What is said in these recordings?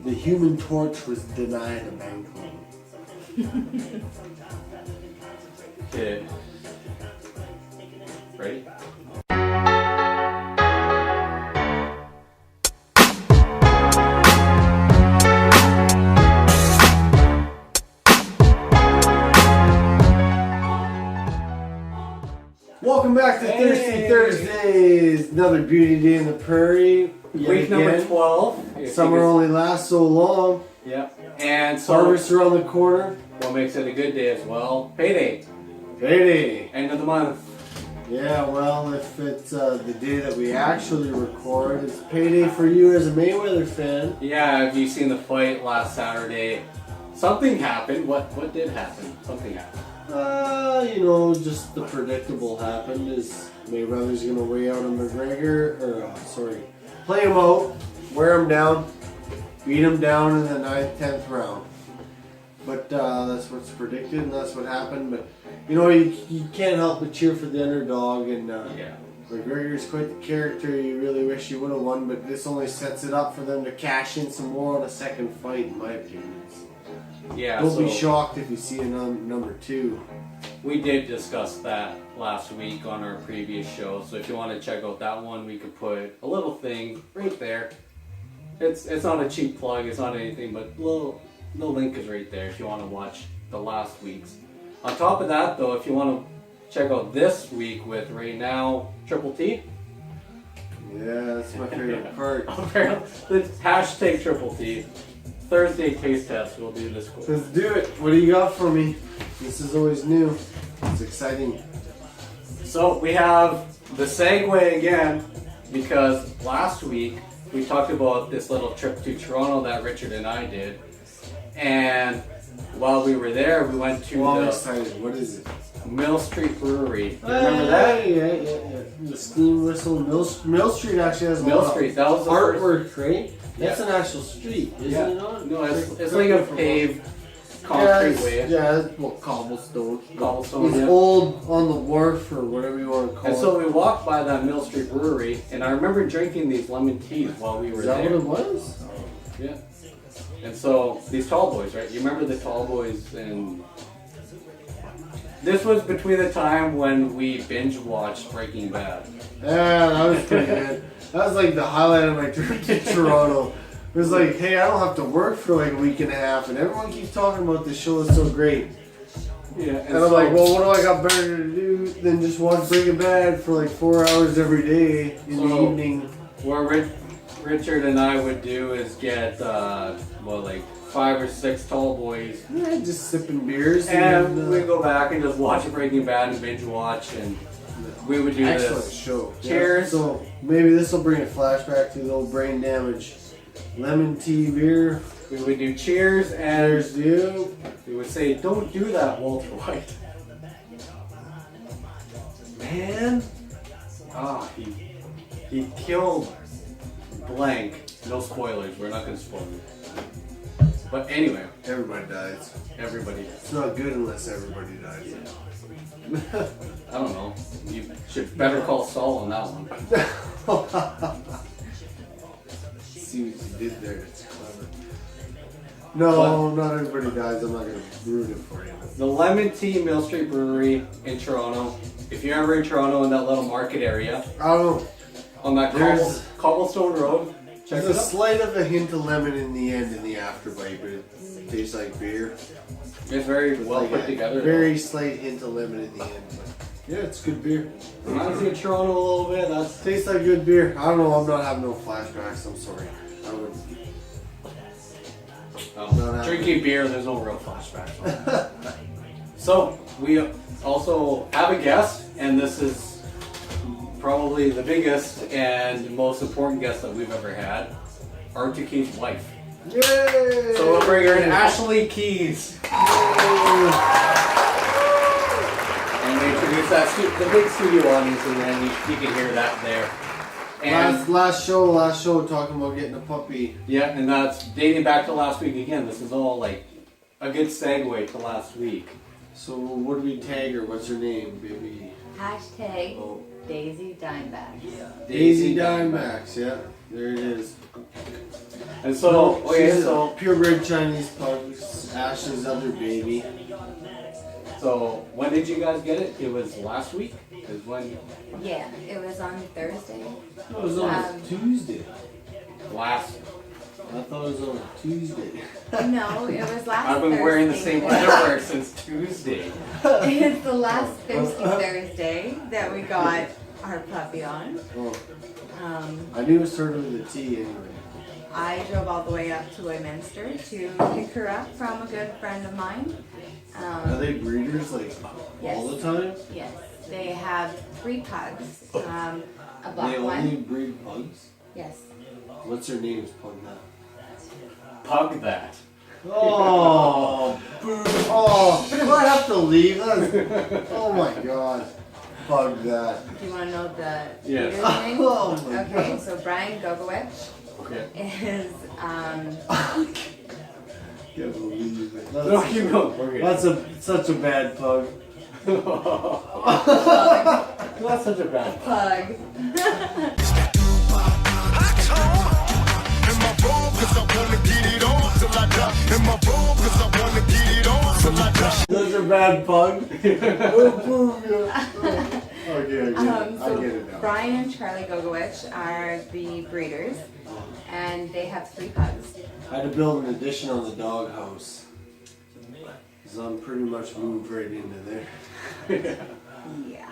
The Human Torch was denied a bank loan. Okay. Ready? Welcome back to Thirsty Thursdays. Another beauty day in the prairie. Week number 12. Summer only lasts so long. Yep. And so Harvest around the corner. what makes it a good day as well? Payday. Payday. End of the month. Yeah, well, if it's the day that we actually record, it's payday for you as a Mayweather fan. Yeah, have you seen the fight last Saturday? Something happened. What did happen? Something happened. Just the predictable happened is Mayweather's gonna weigh out a McGregor, play him out, wear him down, beat him down in the 9th, 10th round. But that's what's predicted and that's what happened. But you can't help but cheer for the underdog, and Yeah. McGregor's quite the character. You really wish he would have won, but this only sets it up for them to cash in some more on a second fight, in my opinion. Yeah. Don't so be shocked if you see a number 2. we did discuss that last week on our previous show. So if you want to check out that one, we could put a little thing right there. It's not a cheap plug. It's not anything, but the link is right there if you want to watch the last week's. On top of that, though, if you want to check out this week with right now Triple T. Yeah, that's my favorite part. The hashtag Triple T. Thursday taste test. We'll do this quick. Let's do it. What do you got for me? This is always new. It's exciting. So we have the segue again because last week we talked about this little trip to Toronto that Richard and I did, and while we were there, we went to I'm the excited. What is it? Mill Street Brewery. You remember that? Yeah. The steam whistle. Mill Street actually has a Mill lot of Street. That was the first. artwork, right? That's Yeah. an actual street, isn't Yeah. it not? No, it's like a paved concrete way. Yeah, well, cobblestone. Cobblestone, It's yeah. old on the wharf or whatever you want to call And it. so we walked by that Mill Street Brewery, and I remember drinking these lemon teas while we were Is that there. what it was? Yeah. And so these tall boys, right? You remember the tall boys? And this was between the time when we binge watched Breaking Bad. Yeah, that was pretty good. That was like the highlight of my trip to Toronto. It was like, hey, I don't have to work for like a week and a half, and everyone keeps talking about this show is so great. Yeah. And I'm like, well, what do I got better to do than just watch Breaking Bad for like 4 hours every day in the So- evening? What Richard and I would do is get, like 5 or 6 tall boys, Yeah, just sipping beers. and we'd go back and just watch Breaking Bad and binge watch, and we would do excellent this. show. Cheers. Yeah, so maybe this will bring a flashback to the old brain damage. Lemon tea beer. We would do cheers, and Cheers to you. we would say, "Don't do that, Walter White." Man, he killed blank. No spoilers. We're not gonna spoil it. But anyway, Everybody dies. everybody. It's not good unless everybody dies. I don't know. You should better call Saul on that one. See what you did there. It's clever. No, not everybody dies. I'm not gonna ruin it for you. The Lemon Tea Mill Street Brewery in Toronto. If you're ever in Toronto in that little market area, I don't know. on that There's- cobblestone road, check There's it a out. slight of a hint of lemon in the end, in the afterbite, but it tastes like beer. It's very well Like put a together. Very slight hint of lemon in the end. But yeah, it's good beer. Reminds me of Toronto a little bit. That's Tastes like good beer. I don't know. I'm not having no flashbacks. I'm sorry. I would. Not happening. drinking beer. There's no real flashbacks. So we also have a guest, and this is probably the biggest and most important guest that we've ever had, Arctic Key's wife. Yay! So we'll bring her in, Ashley Keys. And we introduce the big studio audience, and then you can hear that there. And Last show, talking about getting a puppy. yeah, and that's dating back to last week again. This is all like a good segue to last week. So what do we tag her? What's her name, baby? Hashtag Oh, Daisy Dimeback. Daisy Dimebacks. Yeah. There it is. And so, No, okay, she's so a purebred Chinese pug. Ashley's other baby. So when did you guys get it? It was last week? Is when Yeah, it was on Thursday. No, it was on a Tuesday. last I thought it was on a Tuesday. No, it was last I've been Thursday. wearing the same underwear since Tuesday. It's the last Thursday that we got our puppy on. Oh, Um, I knew it started with a T anyway. I drove all the way up to Westminster to pick her up from a good friend of mine. Are they breeders like all the time? Yes, they have 3 pugs. A They black only one. breed pugs? Yes. What's their names, Pug that? Pug that. Oh, boo. Oh, do I have to leave? That's, oh my god. Bug that. Do you want to know the Yes. breeder's name? Oh my Okay, god. so Brian Gogowicz Okay. is Can't believe it. No, That's, keep going. We're good. that's such a bad pug. That's such a bad pug. That's a bad pug. Oh, boo, yeah. Oh. Okay, I get it. I So get it now. Brian and Charlie Gogowicz are the breeders, and they have 3 pugs. I had to build an addition on the doghouse. Because I'm pretty much moved right into there. Yeah.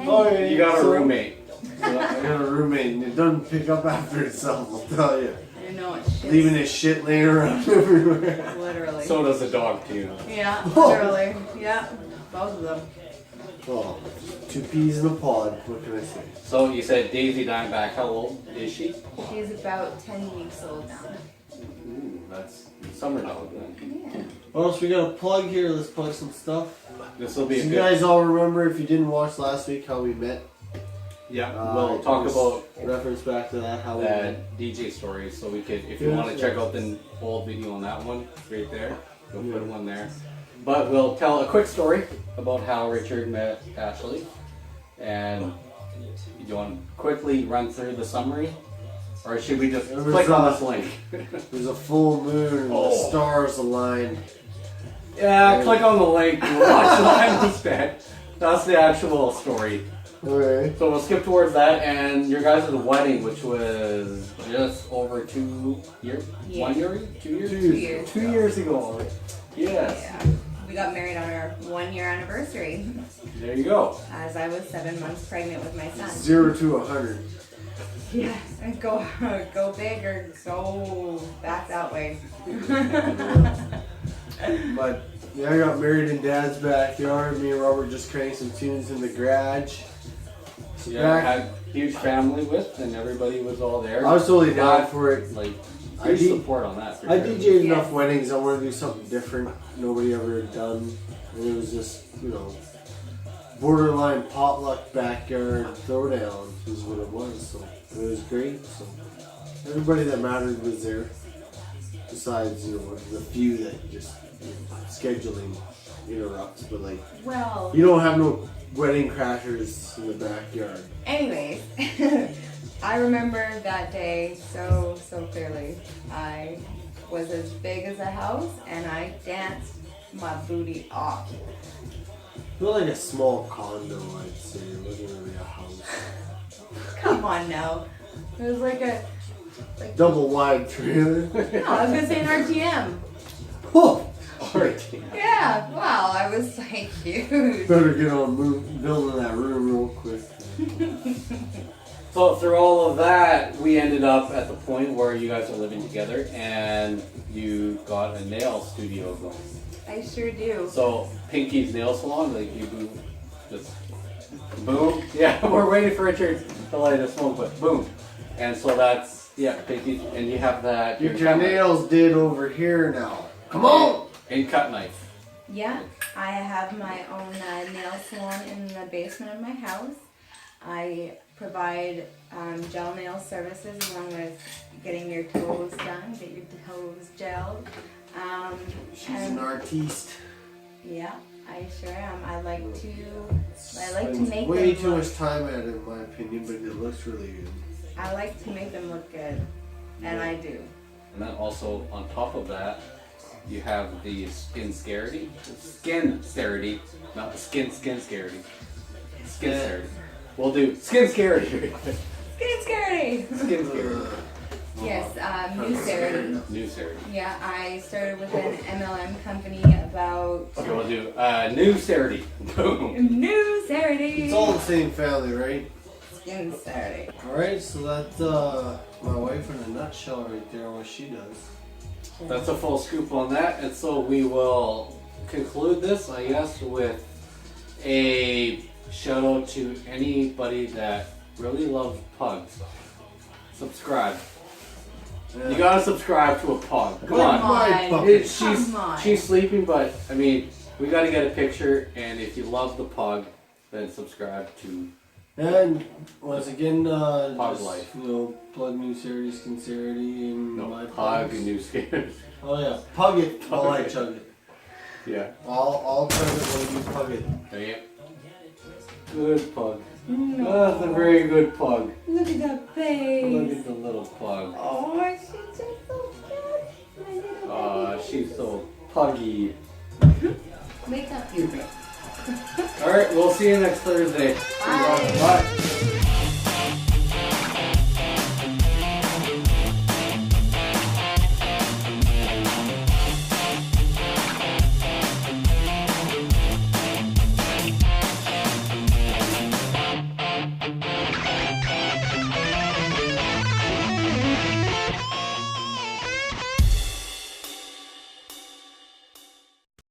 Oh, yeah, You got a so- roommate. I got a roommate and it doesn't pick up after itself, I'll tell you. I know it's shit. Leaving his shit laying around everywhere. Literally. So does a dog too. Yeah, literally. Yeah, both of them. Oh, 2 peas in a pod, what can I say? So you said Daisy Dimeback. How old is she? She's about 10 weeks old now. Ooh, that's summer dog then. Yeah. What else we got to plug here? Let's plug some stuff. This will be So a you good. guys all remember, if you didn't watch last week, how we met? Yeah, we'll talk just about reference back to that, how we met. that DJ story. So we could, if you Yeah, want to check out the old video on that one, right there, we'll put one there. But we'll tell a quick story about how Richard met Ashley, and you want to quickly run through the summary, or should we just It was, click on this link? There's a full moon and the Oh. stars aligned. Yeah, click on the link and watch live instead. That's the actual story. Okay. So we'll skip towards that, and your guys' wedding, which was just over 2 years, Yeah. 1 year, 2 years, 2 years. 2 years ago. Yes. Yeah. We got married on our 1-year anniversary, There you go. as I was 7 months pregnant with my son. 0 to 100. Yes, and go big or go back that way. But yeah, I got married in Dad's backyard. Me and Robert just cranked some tunes in the garage. So Yeah, back, had huge family with, and everybody was all there. I was totally down for it. Like, I huge D- support on that. For I sure. DJ'd Yeah. enough weddings. I wanted to do something different. Nobody ever had done. And it was just, borderline potluck backyard throwdown is what it was. So it was great. So everybody that mattered was there. Besides, the few that just scheduling interrupts. But like, Well, you don't have no wedding crashers in the backyard. anyways, I remember that day so clearly. I was as big as a house, and I danced my booty off. It was like a small condo, I'd say. It wasn't really a house. Come on now. It was like a Double wide trailer. no, I was gonna say an RTM. Oh, Alright. Yeah, wow, I was like huge. better get on building that room real quick. So through all of that, we ended up at the point where you guys are living together, and you got a nail studio going. I sure do. So Pinky's Nail Salon, like you just boom. Yeah, we're waiting for Richard to light a smoke, but boom. And so that's Pinky's, and you have that. Get your nails did over here now. Come on! And cut knife. Yeah, I have my own nail salon in the basement of my house. I provide gel nail services along with getting your toes done, get your toes gelled. She's an artiste. Yeah, I sure am. I like to Spends make way them too look, much time at it, in my opinion, but it looks really good. I like to make them look good, and I do. And then also on top of that, you have the skin scaredy. Skin scaredy, not the skin scaredy. Skin scaredy. We'll do skin scaredy. Skin scary. Skin scaredy. Yes, new Sarah. New scaredy. Yeah, I started with an MLM company about Okay, we'll do new scaredy. Boom. new Saturday. It's all the same family, right? Skin Saturday. Alright, so that's my wife in a nutshell right there, what she does. That's a full scoop on that, and so we will conclude this, I guess, with a shout out to anybody that really loves pugs. Subscribe. Yeah. You gotta subscribe to a pug. Come Come on. my bucket. Come on. She's sleeping, but I mean, we gotta get a picture, and if you love the pug, then subscribe to. And once again, Pug just, life. you know, plug new Sarity, Sincerity, and No, my pug pugs. and new scares. Oh yeah, pug it while I Pug it. chug it. Yeah. I'll chug it while you pug it. There you go. Good pug. No. That's a very good pug. Look at that face. Look at the little pug. Oh, she's just so cute. My little Aw, baby. she's so puggy. Wake up, you. Alright, we'll see you next Thursday. Bye. Bye.